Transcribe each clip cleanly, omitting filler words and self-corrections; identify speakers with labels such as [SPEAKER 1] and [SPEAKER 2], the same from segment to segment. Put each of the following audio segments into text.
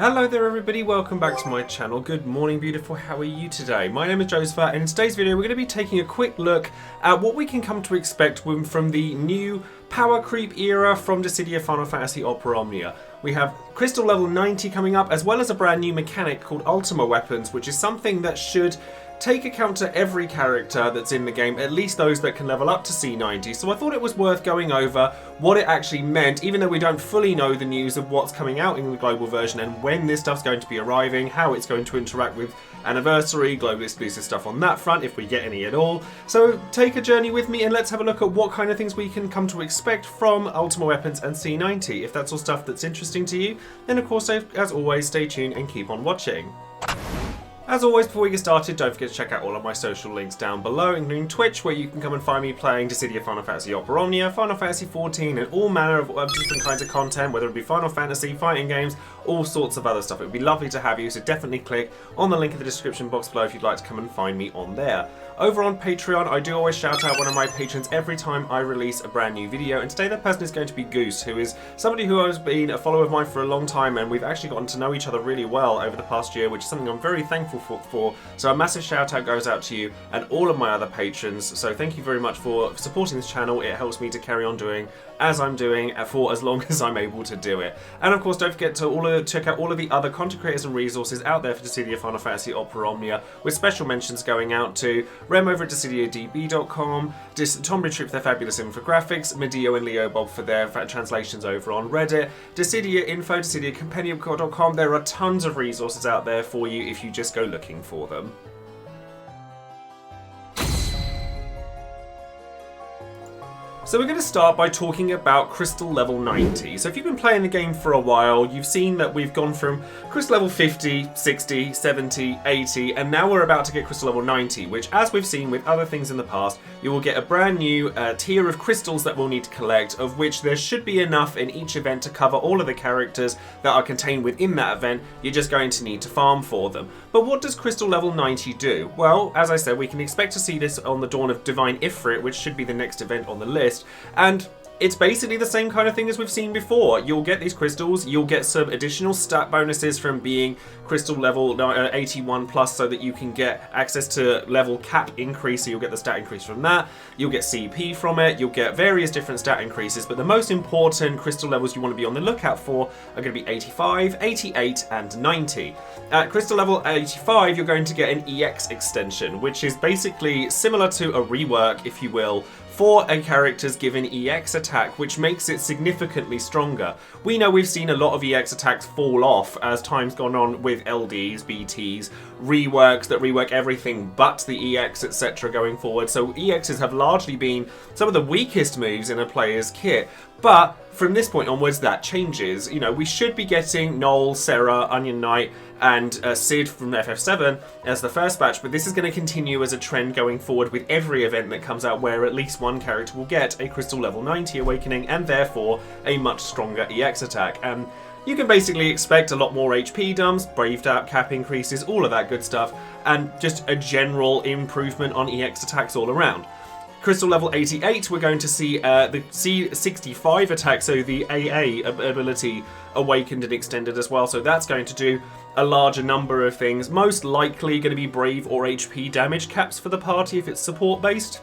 [SPEAKER 1] Hello there everybody, welcome back to my channel. Good morning beautiful, how are you today? My name is Joesephyr and in today's video we're going to be taking a quick look at what we can come to expect from the new power creep era from Dissidia Final Fantasy Opera Omnia. We have crystal level 90 coming up, as well as a brand new mechanic called Ultima Weapons, which is something that should take account to every character that's in the game, at least those that can level up to C90. So I thought it was worth going over what it actually meant, even though we don't fully know the news of what's coming out in the global version and when this stuff's going to be arriving, how it's going to interact with Anniversary, global exclusive stuff on that front, if we get any at all. So take a journey with me and let's have a look at what kind of things we can come to expect from Ultima Weapons and C90. If that's all stuff that's interesting to you, then of course, as always, stay tuned and keep on watching. As always, before we get started, don't forget to check out all of my social links down below, including Twitch, where you can come and find me playing Dissidia Final Fantasy Opera Omnia, Final Fantasy 14, and all manner of different kinds of content, whether it be Final Fantasy, fighting games, all sorts of other stuff. It would be lovely to have you, so definitely click on the link in the description box below if you'd like to come and find me on there. Over on Patreon, I do always shout out one of my patrons every time I release a brand new video, and today that person is going to be Goose, who is somebody who has been a follower of mine for a long time, and we've actually gotten to know each other really well over the past year, which is something I'm very thankful for. So a massive shout out goes out to you and all of my other patrons. So thank you very much for supporting this channel. It helps me to carry on doing as I'm doing for as long as I'm able to do it. And of course, don't forget to check out all of the other content creators and resources out there for Dissidia Final Fantasy Opera Omnia, with special mentions going out to Rem over at DissidiaDB.com, Tom Retreat for their fabulous infographics, Medio and Leo Bob for their translations over on Reddit, Dissidia Info, DissidiaCompendium.com. There are tons of resources out there for you if you just go looking for them. So we're going to start by talking about crystal level 90. So if you've been playing the game for a while, you've seen that we've gone from crystal level 50, 60, 70, 80, and now we're about to get crystal level 90, which, as we've seen with other things in the past, you will get a brand new tier of crystals that we'll need to collect, of which there should be enough in each event to cover all of the characters that are contained within that event. You're just going to need to farm for them. But what does crystal level 90 do? Well, as I said, we can expect to see this on the dawn of Divine Ifrit, which should be the next event on the list. And it's basically the same kind of thing as we've seen before. You'll get these crystals, you'll get some additional stat bonuses from being crystal level 81 plus, so that you can get access to level cap increase, so you'll get the stat increase from that. You'll get CP from it, you'll get various different stat increases, but the most important crystal levels you want to be on the lookout for are going to be 85, 88 and 90. At crystal level 85 you're going to get an EX extension, which is basically similar to a rework, if you will, for a character's given EX attack, which makes it significantly stronger. We know we've seen a lot of EX attacks fall off as time's gone on with LDs, BTs, reworks that rework everything but the EX, etc. going forward. So EXs have largely been some of the weakest moves in a player's kit. But from this point onwards, that changes. You know, we should be getting Noel, Sarah, Onion Knight, and Sid from FF7 as the first batch, but this is going to continue as a trend going forward with every event that comes out, where at least one character will get a crystal level 90 awakening and therefore a much stronger EX attack. And you can basically expect a lot more HP dumps, brave cap increases, all of that good stuff, and just a general improvement on EX attacks all around. Crystal level 88, we're going to see the C65 attack, so the AA ability awakened and extended as well. So that's going to do a larger number of things. Most likely going to be brave or HP damage caps for the party if it's support based.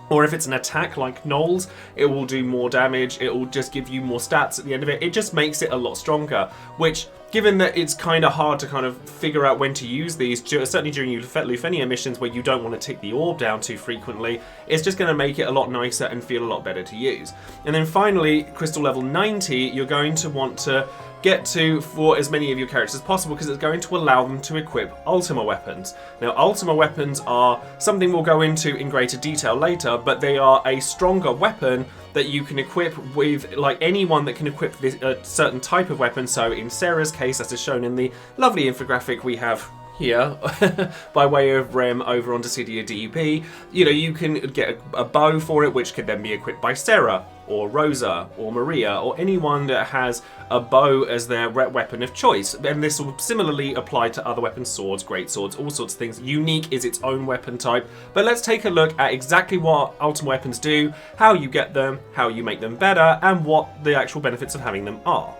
[SPEAKER 1] Or if it's an attack like Noel's, it will do more damage, it will just give you more stats at the end of it. It just makes it a lot stronger, which, given that it's kind of hard to kind of figure out when to use these, certainly during your Lufenia missions where you don't want to tick the orb down too frequently, it's just going to make it a lot nicer and feel a lot better to use. And then finally, crystal level 90, you're going to want to get to for as many of your characters as possible, because it's going to allow them to equip Ultima Weapons. Now, Ultima Weapons are something we'll go into in greater detail later, but they are a stronger weapon that you can equip with, like, anyone that can equip this certain type of weapon. So in Sarah's case, as is shown in the lovely infographic we have here by way of Rem over on Dissidia DB, you know, you can get a bow for it, which could then be equipped by Sarah or Rosa or Maria or anyone that has a bow as their weapon of choice. And this will similarly apply to other weapons, swords, great swords, all sorts of things. Unique is its own weapon type. But let's take a look at exactly what Ultima Weapons do, how you get them, how you make them better, and what the actual benefits of having them are.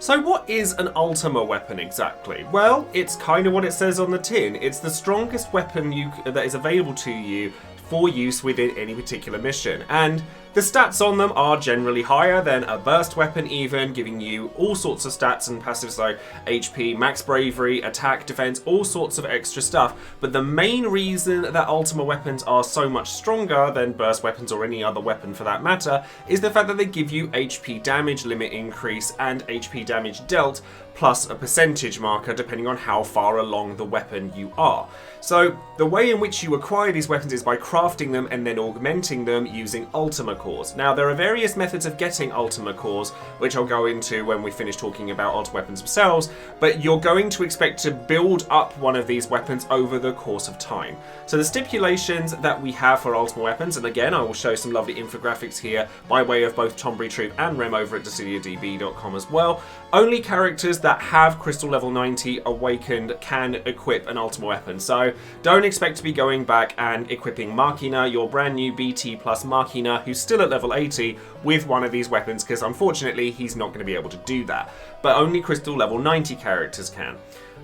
[SPEAKER 1] So what is an Ultima weapon exactly? Well, it's kind of what it says on the tin. It's the strongest weapon that is available to you for use within any particular mission. And the stats on them are generally higher than a burst weapon even, giving you all sorts of stats and passives like HP, max bravery, attack, defense, all sorts of extra stuff. But the main reason that Ultima weapons are so much stronger than burst weapons or any other weapon for that matter is the fact that they give you HP damage limit increase and HP damage dealt plus a percentage marker depending on how far along the weapon you are. So the way in which you acquire these weapons is by crafting them and then augmenting them using Ultima cores. Now there are various methods of getting Ultima cores, which I'll go into when we finish talking about Ultima weapons themselves, but you're going to expect to build up one of these weapons over the course of time. So the stipulations that we have for Ultima weapons, and again I will show some lovely infographics here by way of both Tombury Troop and Rem over at DissidiaDB.com as well, only characters that have Crystal level 90 awakened can equip an Ultima weapon. So don't expect to be going back and equipping Machina, your brand new BT plus Machina, who's still at level 80, with one of these weapons, because unfortunately he's not going to be able to do that. But only Crystal level 90 characters can.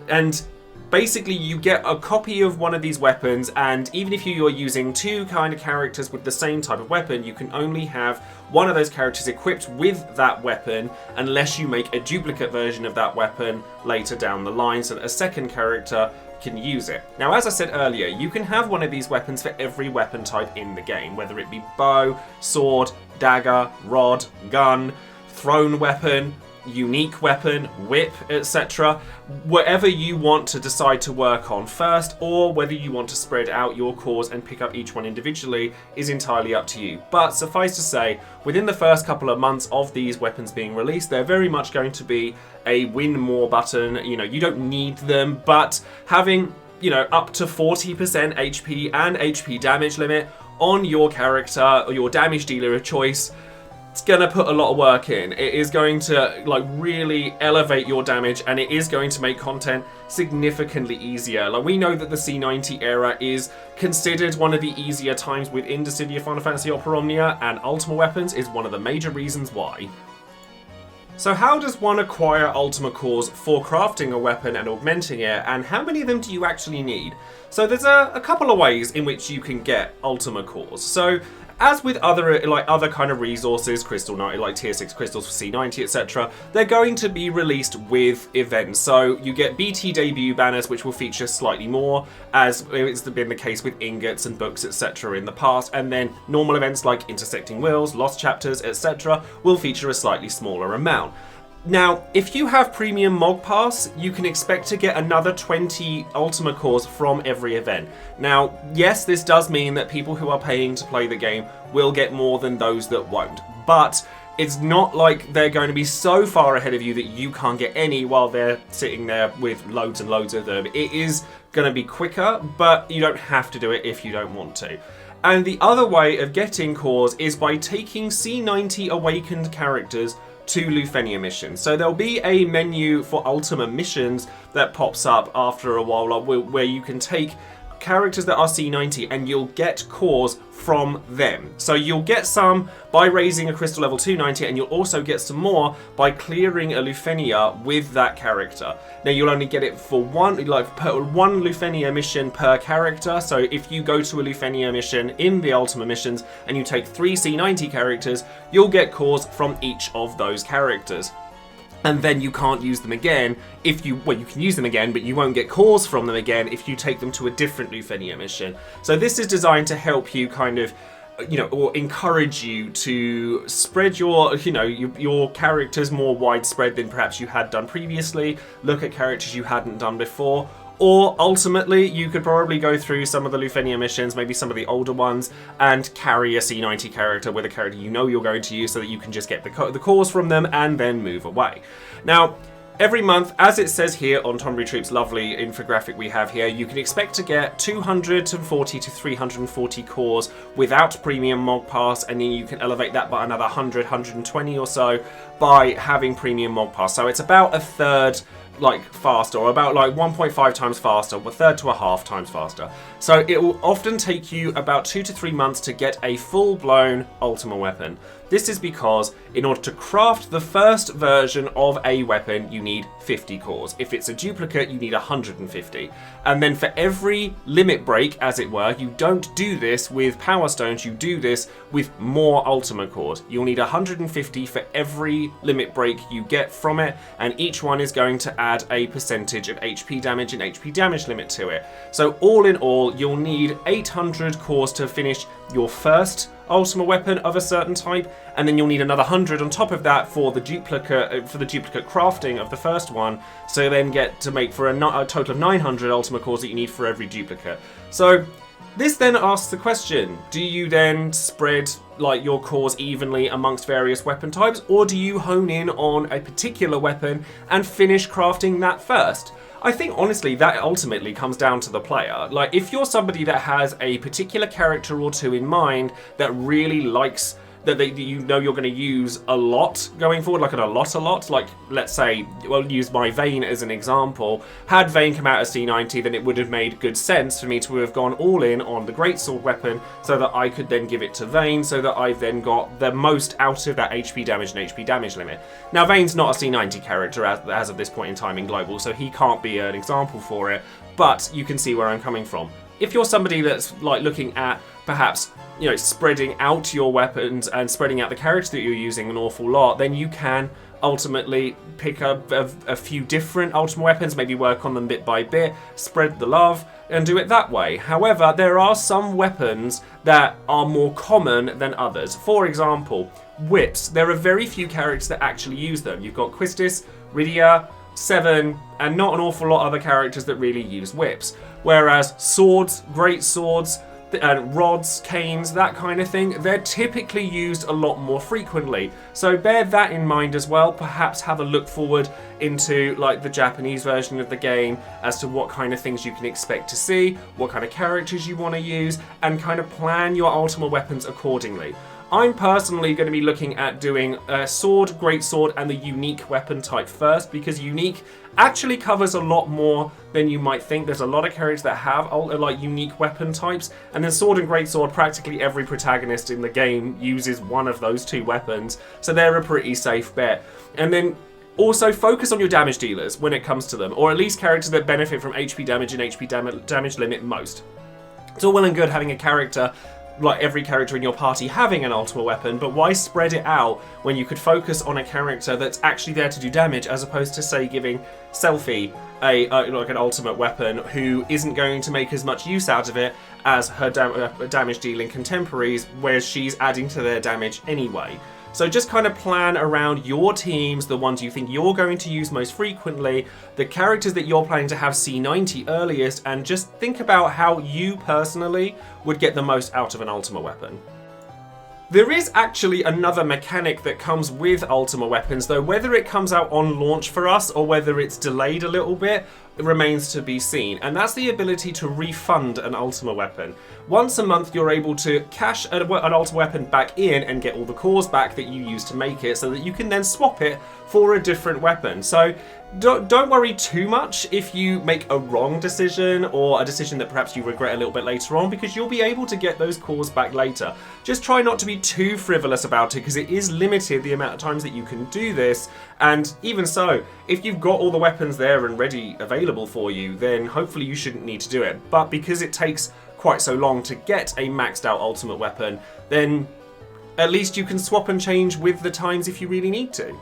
[SPEAKER 1] And basically you get a copy of one of these weapons, and even if you're using two kind of characters with the same type of weapon, you can only have one of those characters equipped with that weapon unless you make a duplicate version of that weapon later down the line so that a second character can use it. Now, as I said earlier, you can have one of these weapons for every weapon type in the game, whether it be bow, sword, dagger, rod, gun, thrown weapon, unique weapon, whip, etc. Whatever you want to decide to work on first, or whether you want to spread out your cores and pick up each one individually, is entirely up to you. But suffice to say, within the first couple of months of these weapons being released, they're very much going to be a win more button. You know, you don't need them, but having, you know, up to 40% HP and HP damage limit on your character or your damage dealer of choice, it's gonna put a lot of work in. It is going to like really elevate your damage, and it is going to make content significantly easier. Like, we know that the C90 era is considered one of the easier times within Dissidia Final Fantasy Opera Omnia, and Ultima Weapons is one of the major reasons why. So how does one acquire Ultima cores for crafting a weapon and augmenting it, and how many of them do you actually need? So there's a couple of ways in which you can get Ultima cores. So as with other kind of resources, Crystal 90, like tier 6 crystals for C90, etc., they're going to be released with events. So you get BT debut banners, which will feature slightly more, as it's been the case with ingots and books, etc. in the past, and then normal events like intersecting wills, lost chapters, etc. will feature a slightly smaller amount. Now, if you have Premium Mog Pass, you can expect to get another 20 Ultima cores from every event. Now, yes, this does mean that people who are paying to play the game will get more than those that won't, but it's not like they're going to be so far ahead of you that you can't get any while they're sitting there with loads and loads of them. It is going to be quicker, but you don't have to do it if you don't want to. And the other way of getting cores is by taking C90 awakened characters to Lufenia missions. So there'll be a menu for Ultima missions that pops up after a while, where you can take characters that are C90 and you'll get cores from them. So you'll get some by raising a crystal level 290, and you'll also get some more by clearing a Lufenia with that character. Now you'll only get it for one Lufenia mission per character. So if you go to a Lufenia mission in the Ultima missions and you take 3 C90 characters, you'll get cores from each of those characters. And then you can't use them again if you can use them again, but you won't get cores from them again if you take them to a different Lufenia mission. So this is designed to help you kind of, or encourage you to spread your characters more widespread than perhaps you had done previously, look at characters you hadn't done before. Or ultimately, you could probably go through some of the Lufenia missions, maybe some of the older ones, and carry a C90 character with a character you know you're going to use so that you can just get the cores from them and then move away. Now, every month, as it says here on Tombury Troop's lovely infographic we have here, you can expect to get 240 to 340 cores without Premium Mog Pass, and then you can elevate that by another 100, 120 or so by having Premium Mog Pass. So it's about a third faster, or about 1.5 times faster, a third to a half times faster. So it will often take you about 2 to 3 months to get a full-blown Ultima weapon. This is because in order to craft the first version of a weapon, you need 50 cores. If it's a duplicate, you need 150. And then for every limit break, as it were, you don't do this with power stones, you do this with more Ultima cores. You'll need 150 for every limit break you get from it, and each one is going to add a percentage of HP damage and HP damage limit to it. So all in all, you'll need 800 cores to finish your first Ultima weapon of a certain type, and then you'll need another 100 on top of that for the duplicate crafting of the first one, so then get to make for a total of 900 Ultima cores that you need for every duplicate. So this then asks the question, do you then spread like your cores evenly amongst various weapon types, or do you hone in on a particular weapon and finish crafting that first? I think honestly that ultimately comes down to the player. Like, if you're somebody that has a particular character or two in mind that really likes, that you know you're going to use a lot going forward, like a lot, like let's say, we'll use my Vayne as an example. Had Vayne come out as C90, then it would have made good sense for me to have gone all in on the greatsword weapon so that I could then give it to Vayne, so that I've then got the most out of that HP damage and HP damage limit. Now Vayne's not a C90 character as of this point in time in Global, so he can't be an example for it, but you can see where I'm coming from. If you're somebody that's like looking at perhaps, you know, spreading out your weapons and spreading out the character that you're using an awful lot, then you can ultimately pick up a few different Ultima weapons, maybe work on them bit by bit, spread the love, and do it that way. However, there are some weapons that are more common than others. For example, whips. There are very few characters that actually use them. You've got Quistis, Rydia, Seven, and not an awful lot of other characters that really use whips. Whereas swords, great swords, rods, canes, that kind of thing, they're typically used a lot more frequently. So bear that in mind as well. Perhaps have a look forward into like the Japanese version of the game as to what kind of things you can expect to see, what kind of characters you want to use, and kind of plan your Ultima weapons accordingly. I'm personally going to be looking at doing a sword, greatsword, and the unique weapon type first, because unique actually covers a lot more than you might think. There's a lot of characters that have like unique weapon types, and then sword and greatsword, practically every protagonist in the game uses one of those two weapons, so they're a pretty safe bet. And then also focus on your damage dealers when it comes to them, or at least characters that benefit from HP damage and HP damage limit most. It's all well and good having a character, like every character in your party having an Ultima weapon, but why spread it out when you could focus on a character that's actually there to do damage, as opposed to, say, giving Selphie like an ultimate weapon who isn't going to make as much use out of it as her damage dealing contemporaries, where she's adding to their damage anyway. So just kind of plan around your teams, the ones you think you're going to use most frequently, the characters that you're planning to have C90 earliest, and just think about how you personally would get the most out of an Ultima weapon. There is actually another mechanic that comes with Ultima weapons, though whether it comes out on launch for us or whether it's delayed a little bit, it remains to be seen, and that's the ability to refund an Ultima weapon. Once a month you're able to cash an Ultima weapon back in and get all the cores back that you used to make it, so that you can then swap it for a different weapon. So don't worry too much if you make a wrong decision, or a decision that perhaps you regret a little bit later on, because you'll be able to get those cores back later. Just try not to be too frivolous about it, because it is limited the amount of times that you can do this, and even so, if you've got all the weapons there and ready available for you, then hopefully you shouldn't need to do it. But because it takes quite so long to get a maxed out ultimate weapon, then at least you can swap and change with the times if you really need to.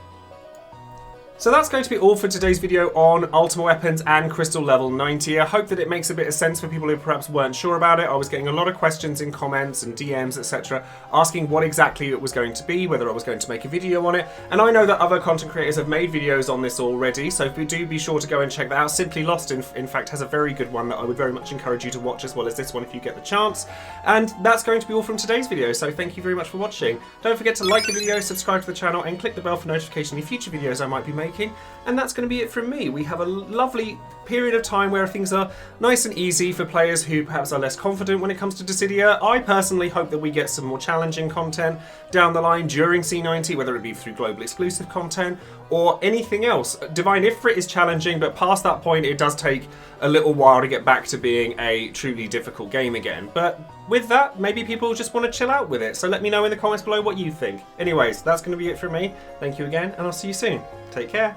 [SPEAKER 1] So that's going to be all for today's video on Ultima Weapons and Crystal Level 90. I hope that it makes a bit of sense for people who perhaps weren't sure about it. I was getting a lot of questions in comments and DMs, etc., asking what exactly it was going to be, whether I was going to make a video on it. And I know that other content creators have made videos on this already, so do be sure to go and check that out. Simply Lost, in fact, has a very good one that I would very much encourage you to watch, as well as this one if you get the chance. And that's going to be all from today's video, so thank you very much for watching. Don't forget to like the video, subscribe to the channel, and click the bell for notification of future videos I might be making. And that's going to be it from me. We have a lovely period of time where things are nice and easy for players who perhaps are less confident when it comes to Dissidia. I personally hope that we get some more challenging content down the line during C90, whether it be through global exclusive content or anything else. Divine Ifrit is challenging, but past that point it does take a little while to get back to being a truly difficult game again. But with that, maybe people just want to chill out with it. So let me know in the comments below what you think. Anyways, that's going to be it from me. Thank you again, and I'll see you soon. Take care.